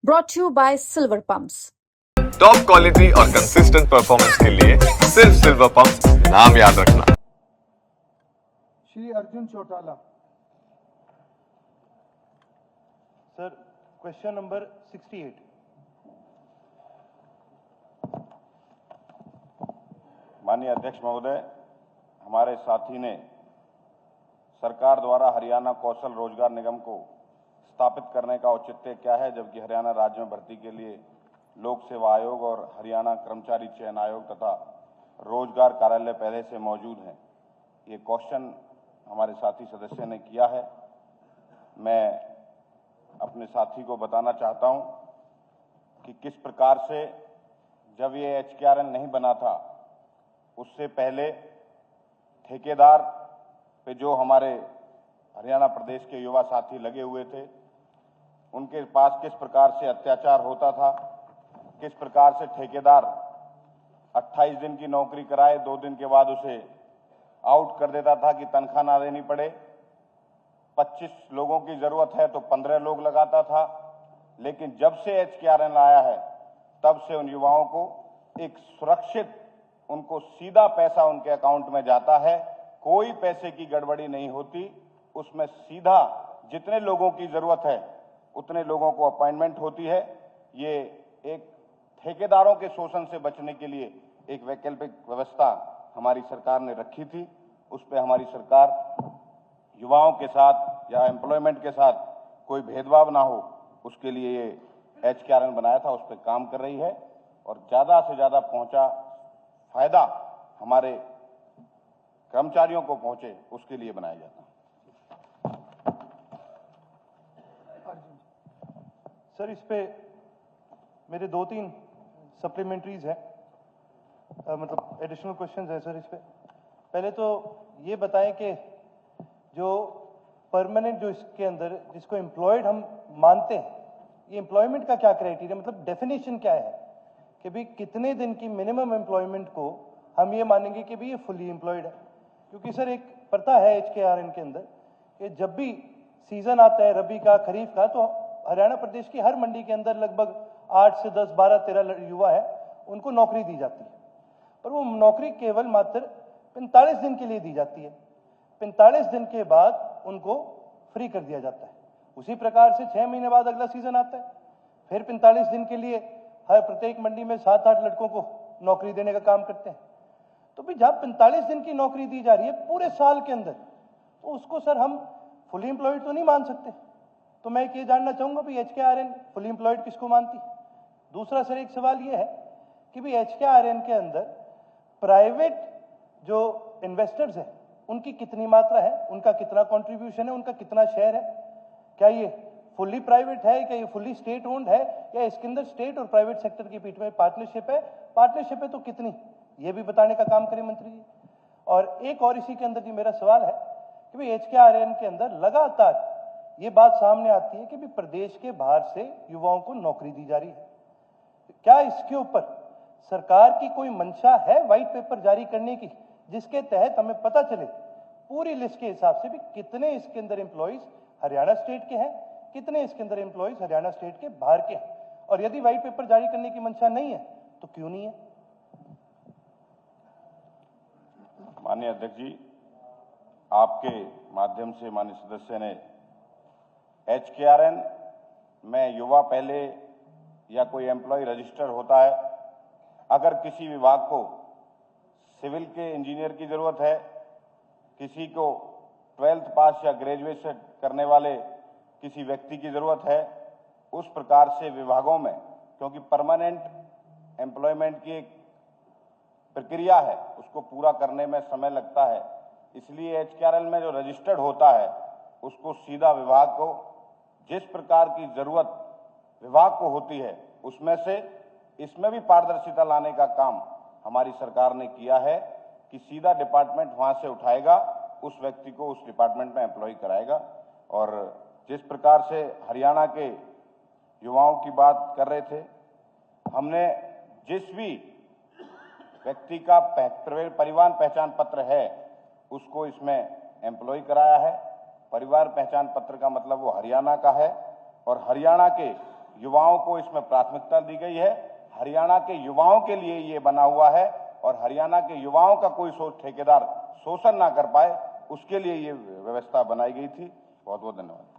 brought to you by Silver Pumps. Top quality और consistent performance के लिए सिर्फ सिल्वर पंप नाम याद रखना। Shri Arjun Chautala. Sir, question number 68। माननीय अध्यक्ष महोदय, हमारे साथी ने सरकार द्वारा हरियाणा कौशल रोजगार निगम को स्थापित करने का औचित्य क्या है, जबकि हरियाणा राज्य में भर्ती के लिए लोक सेवा आयोग और हरियाणा कर्मचारी चयन आयोग तथा रोजगार कार्यालय पहले से मौजूद हैं। ये क्वेश्चन हमारे साथी सदस्य ने किया है। मैं अपने साथी को बताना चाहता हूं कि किस प्रकार से जब ये HKRN नहीं बना था, उससे पहले ठेकेदार पे जो हमारे हरियाणा प्रदेश के युवा साथी लगे हुए थे, उनके पास किस प्रकार से अत्याचार होता था, किस प्रकार से ठेकेदार 28 दिन की नौकरी कराए 2 दिन के बाद उसे आउट कर देता था कि तनख्वाह ना देनी पड़े। 25 लोगों की जरूरत है तो 15 लोग लगाता था। लेकिन जब से HKRN आया है, तब से उन युवाओं को एक सुरक्षित, उनको सीधा पैसा उनके अकाउंट में जाता है, कोई पैसे की गड़बड़ी नहीं होती। उसमें सीधा जितने लोगों की जरूरत है उतने लोगों को अपॉइंटमेंट होती है। ये एक ठेकेदारों के शोषण से बचने के लिए एक वैकल्पिक व्यवस्था हमारी सरकार ने रखी थी। उस पर हमारी सरकार युवाओं के साथ या एम्प्लॉयमेंट के साथ कोई भेदभाव ना हो, उसके लिए ये HKRN बनाया था, उस पर काम कर रही है और ज़्यादा से ज़्यादा पहुंचा फायदा हमारे कर्मचारियों को पहुंचे, उसके लिए बनाया जाता है। सर, इस पे मेरे 2-3 सप्लीमेंट्रीज हैं, मतलब एडिशनल क्वेश्चंस हैं सर। इस पे पहले तो ये बताएं कि जो परमानेंट, जो इसके अंदर जिसको एम्प्लॉयड हम मानते हैं, ये एम्प्लॉयमेंट का क्या क्राइटेरिया, मतलब डेफिनेशन क्या है कि भाई कितने दिन की मिनिमम एम्प्लॉयमेंट को हम ये मानेंगे कि भाई ये फुली एम्प्लॉयड है। क्योंकि सर एक प्रथा है HKRN के अंदर कि जब भी सीजन आता है रबी का, खरीफ का, तो हरियाणा प्रदेश की हर मंडी के अंदर लगभग 8 से 10, 12, 13 युवा है, उनको नौकरी दी जाती है। पर वो नौकरी केवल मात्र 45 दिन के लिए दी जाती है। 45 दिन के बाद उनको फ्री कर दिया जाता है। उसी प्रकार से 6 महीने बाद अगला सीजन आता है, फिर 45 दिन के लिए हर प्रत्येक मंडी में 7-8 लड़कों को नौकरी देने का काम करते हैं। तो भाई जब 45 दिन की नौकरी दी जा रही है पूरे साल के अंदर, तो उसको सर हम फुली एम्प्लॉयड तो नहीं मान सकते। तो मैं ये जानना चाहूंगा भाई HKRN फुली एम्प्लॉयड किसको मानती है। दूसरा सर एक सवाल ये है कि भाई HKRN के अंदर प्राइवेट जो इन्वेस्टर्स हैं उनकी कितनी मात्रा है, उनका कितना कंट्रीब्यूशन है, उनका कितना शेयर है, क्या ये फुल्ली प्राइवेट है, क्या ये फुल्ली स्टेट ओन्ड है, या इसके अंदर स्टेट और प्राइवेट सेक्टर के बीच में पार्टनरशिप है, पार्टनरशिप है तो कितनी, ये भी बताने का काम करें मंत्री जी। और एक और इसी के अंदर जी मेरा सवाल है कि भाई HKRN के अंदर लगातार ये बात सामने आती है कि भी प्रदेश के बाहर से युवाओं को नौकरी दी जा रही है। क्या इसके ऊपर सरकार की कोई मंशा है व्हाइट पेपर जारी करने की, जिसके तहत हमें पता चले पूरी लिस्ट के हिसाब से भी कितने इसके अंदर एम्प्लॉइज हरियाणा स्टेट के हैं, कितने इसके अंदर एम्प्लॉइज हरियाणा स्टेट के बाहर के हैं, और यदि व्हाइट पेपर जारी करने की मंशा नहीं है तो क्यों नहीं है। माननीय अध्यक्ष जी, आपके माध्यम से माननीय सदस्य ने HKRN में युवा पहले या कोई एम्प्लॉय रजिस्टर होता है। अगर किसी विभाग को सिविल के इंजीनियर की जरूरत है, किसी को 12th पास या ग्रेजुएशन करने वाले किसी व्यक्ति की जरूरत है, उस प्रकार से विभागों में, क्योंकि परमानेंट एम्प्लॉयमेंट की एक प्रक्रिया है, उसको पूरा करने में समय लगता है, इसलिए HKRN में जो रजिस्टर्ड होता है उसको सीधा विभाग को जिस प्रकार की जरूरत विभाग को होती है उसमें से इसमें भी पारदर्शिता लाने का काम हमारी सरकार ने किया है कि सीधा डिपार्टमेंट वहां से उठाएगा, उस व्यक्ति को उस डिपार्टमेंट में एम्प्लॉय कराएगा। और जिस प्रकार से हरियाणा के युवाओं की बात कर रहे थे, हमने जिस भी व्यक्ति का परिवार पहचान पत्र है उसको इसमें एम्प्लॉय कराया है। परिवार पहचान पत्र का मतलब वो हरियाणा का है और हरियाणा के युवाओं को इसमें प्राथमिकता दी गई है। हरियाणा के युवाओं के लिए ये बना हुआ है और हरियाणा के युवाओं का कोई ठेकेदार शोषण ना कर पाए, उसके लिए ये व्यवस्था बनाई गई थी। बहुत बहुत धन्यवाद।